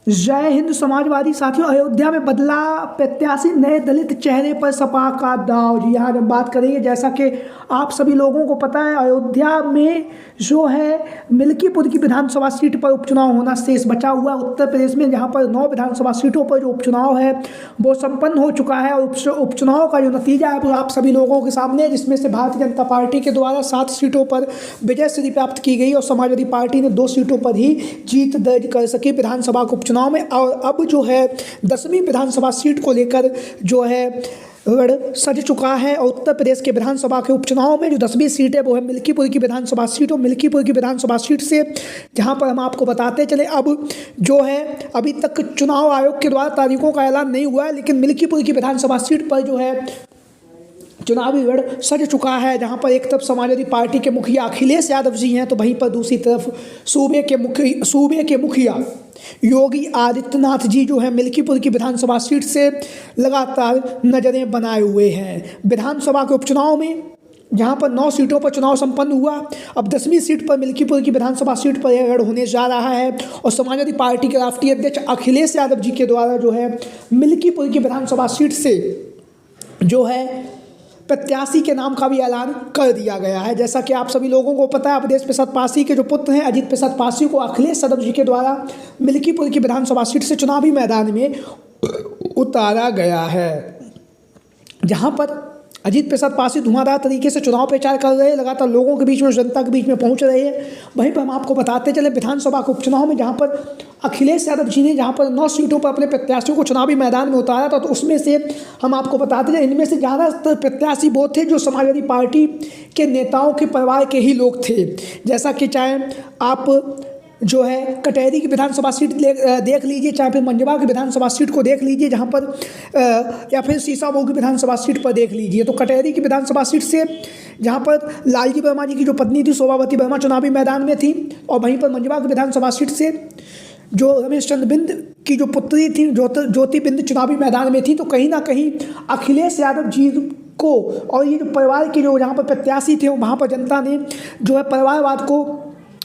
जय हिंद समाजवादी साथियों। अयोध्या में बदला प्रत्याशी, नए दलित चेहरे पर सपा का दाव। जी हाँ, जब बात करेंगे, जैसा कि आप सभी लोगों को पता है, अयोध्या में जो है मिल्कीपुर की विधानसभा सीट पर उपचुनाव होना शेष बचा हुआ है। उत्तर प्रदेश में जहां पर 9 विधानसभा सीटों पर जो उपचुनाव है वो संपन्न हो चुका है और उपचुनाव का जो नतीजा है वो आप सभी लोगों के सामने है, जिसमें से भारतीय जनता पार्टी के द्वारा 7 सीटों पर विजय श्री प्राप्त की गई और समाजवादी पार्टी ने 2 सीटों पर ही जीत दर्ज कर सकी विधानसभा के उपचुनाव में। और अब जो है 10वीं विधानसभा सीट को लेकर जो है रण सज चुका है और उत्तर प्रदेश के विधानसभा के उपचुनाव में जो 10वीं सीट है वो है मिल्कीपुर की विधानसभा सीट। और मिल्कीपुर की विधानसभा सीट से जहां पर हम आपको बताते चले, अब जो है अभी तक चुनाव आयोग के द्वारा तारीखों का ऐलान नहीं हुआ है, लेकिन मिल्कीपुर की विधानसभा सीट पर जो है चुनावी रण सज चुका है, जहां पर एक तरफ समाजवादी पार्टी के मुखिया अखिलेश यादव जी हैं तो वहीं पर दूसरी तरफ सूबे के मुखिया योगी आदित्यनाथ जी जो है मिल्कीपुर की विधानसभा सीट से लगातार नजरें बनाए हुए हैं। विधानसभा के उपचुनाव में जहां पर 9 सीटों पर चुनाव संपन्न हुआ, अब 10वीं सीट पर मिल्कीपुर की विधानसभा सीट पर यह रण होने जा रहा है और समाजवादी पार्टी के राष्ट्रीय अध्यक्ष अखिलेश यादव जी के द्वारा जो है मिल्कीपुर की विधानसभा सीट से जो है प्रत्याशी के नाम का भी ऐलान कर दिया गया है। जैसा कि आप सभी लोगों को पता है, अवधेश प्रसाद पासी के जो पुत्र हैं अजीत प्रसाद पासी को अखिलेश यादव जी के द्वारा मिल्कीपुर की विधानसभा सीट से चुनावी मैदान में उतारा गया है, जहां पर अजीत प्रसाद पासी धुआंधार तरीके से चुनाव प्रचार कर रहे हैं, लगातार लोगों के बीच में, जनता के बीच में पहुंच रहे हैं। वहीं पर हम आपको बताते चले विधानसभा के उपचुनाव में जहां पर अखिलेश यादव जी ने जहां पर 9 सीटों पर अपने प्रत्याशियों को चुनावी मैदान में उतारा था, तो उसमें से हम आपको बताते चले इनमें से ज़्यादातर प्रत्याशी वो थे जो समाजवादी पार्टी के नेताओं के परिवार के ही लोग थे। जैसा कि चाहे आप जो है कटहरी की विधानसभा सीट देख लीजिए, चाहे फिर मंजवा की विधानसभा सीट को देख लीजिए जहां पर या फिर सीसामऊ की विधानसभा सीट पर देख लीजिए, तो कटहरी की विधानसभा सीट से जहां पर लालजी वर्मा जी की जो पत्नी थी शोभावती वर्मा चुनावी मैदान में थी, और वहीं पर मंजवा की विधानसभा सीट से जो रमेश चंद्र बिंद की जो पुत्री थी ज्योति बिंद चुनावी मैदान में थी। तो कहीं ना कहीं अखिलेश यादव जी को और ये जो परिवार के जो यहाँ पर प्रत्याशी थे वहाँ पर जनता ने जो है परिवारवाद को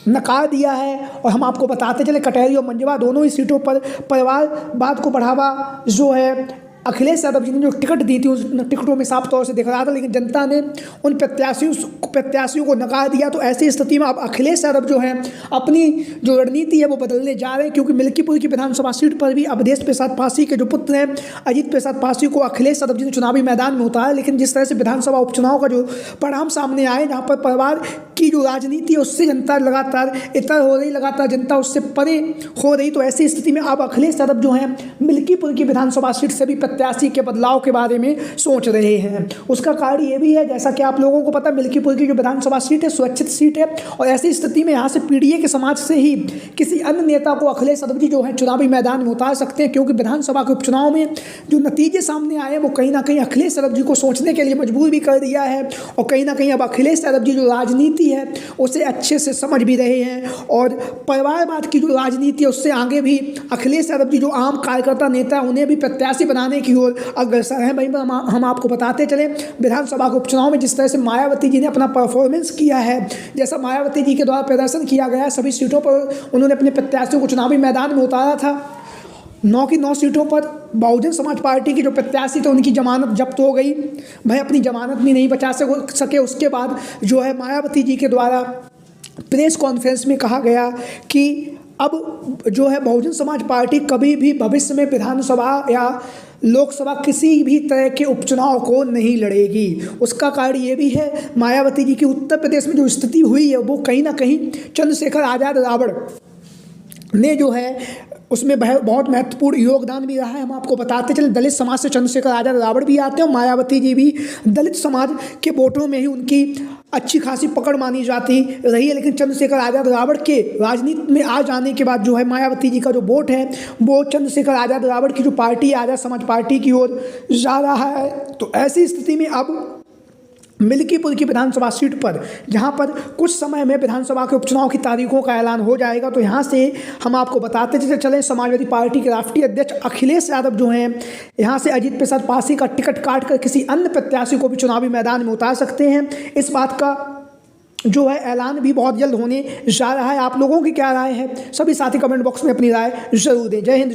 नकार दिया है। और हम आपको बताते चले कटहरी और मंजवा दोनों ही सीटों पर परिवारवाद को बढ़ावा जो है अखिलेश यादव जी ने जो टिकट दी थी उन टिकटों में साफ तौर से दिख रहा था, लेकिन जनता ने उन प्रत्याशियों को नकार दिया। तो ऐसी स्थिति में अब अखिलेश यादव जो है अपनी जो रणनीति है वो बदलने जा रहे हैं, क्योंकि मिल्कीपुर की विधानसभा सीट पर भी अवधेश प्रसाद पासी के जो पुत्र हैं अजीत प्रसाद पासी को अखिलेश यादव जी ने चुनावी मैदान में उतारा। लेकिन जिस तरह से विधानसभा उपचुनाव का जो परिणाम सामने आए, जहाँ पर परिवार की जो राजनीति है उससे जनता लगातार इतर हो रही, लगातार जनता उससे परे हो रही, तो ऐसी स्थिति में अब अखिलेश यादव जो है मिल्कीपुर की विधानसभा सीट से भी प्रत्याशी के बदलाव के बारे में सोच रहे हैं। उसका कारण ये भी है, जैसा कि आप लोगों को पता, मिल्कीपुर की जो विधानसभा सीट है सुरक्षित सीट है और ऐसी स्थिति में यहाँ से पीडीए के समाज से ही किसी अन्य नेता को अखिलेश यादव जी जो है चुनावी मैदान में उतार सकते हैं, क्योंकि विधानसभा के उपचुनाव में जो नतीजे सामने आए वो कहीं ना कहीं अखिलेश यादव जी को सोचने के लिए मजबूर भी कर दिया है। और कहीं ना कहीं अब अखिलेश यादव जी जो राजनीति है उसे अच्छे से समझ भी रहे हैं और परिवारवाद की जो राजनीति है उससे आगे भी अखिलेश यादव जी जो आम कार्यकर्ता नेता है उन्हें भी प्रत्याशी बनाने की ओर अग्रसर हैं। वहीं पर हम आपको बताते चले विधानसभा के उपचुनाव में जिस तरह से मायावती जी ने अपना परफॉर्मेंस किया है, जैसा मायावती जी के द्वारा प्रदर्शन किया गया, सभी सीटों पर उन्होंने अपने प्रत्याशियों को चुनावी मैदान में उतारा था। 9 की 9 सीटों पर बहुजन समाज पार्टी के जो प्रत्याशी थे उनकी जमानत जब्त हो गई, भाई अपनी जमानत भी नहीं बचा सके। उसके बाद जो है मायावती जी के द्वारा प्रेस कॉन्फ्रेंस में कहा गया कि अब जो है बहुजन समाज पार्टी कभी भी भविष्य में विधानसभा या लोकसभा किसी भी तरह के उपचुनाव को नहीं लड़ेगी। उसका कारण ये भी है, मायावती जी की उत्तर प्रदेश में जो स्थिति हुई है वो कहीं ना कहीं चंद्रशेखर आज़ाद रावण ने जो है उसमें बहुत महत्वपूर्ण योगदान भी रहा है। हम आपको बताते चले दलित समाज से चंद्रशेखर आज़ाद रावण भी आते हैं और मायावती जी भी दलित समाज के वोटों में ही उनकी अच्छी खासी पकड़ मानी जाती रही है। लेकिन चंद्रशेखर आज़ाद रावण के राजनीति में आ जाने के बाद जो है मायावती जी का जो वोट है वो चंद्रशेखर आज़ाद रावण की जो पार्टी आज़ाद समाज पार्टी की ओर जा रहा है। तो ऐसी स्थिति में अब मिल्कीपुर की विधानसभा सीट पर जहां पर कुछ समय में विधानसभा के उपचुनाव की तारीखों का ऐलान हो जाएगा, तो यहां से हम आपको बताते चले समाजवादी पार्टी के राष्ट्रीय अध्यक्ष अखिलेश यादव जो हैं यहां से अजीत प्रसाद पासी का टिकट काट कर किसी अन्य प्रत्याशी को भी चुनावी मैदान में उतार सकते हैं। इस बात का जो है ऐलान भी बहुत जल्द होने जा रहा है। आप लोगों की क्या राय है? सभी साथी कमेंट बॉक्स में अपनी राय जरूर दें। जय हिंद।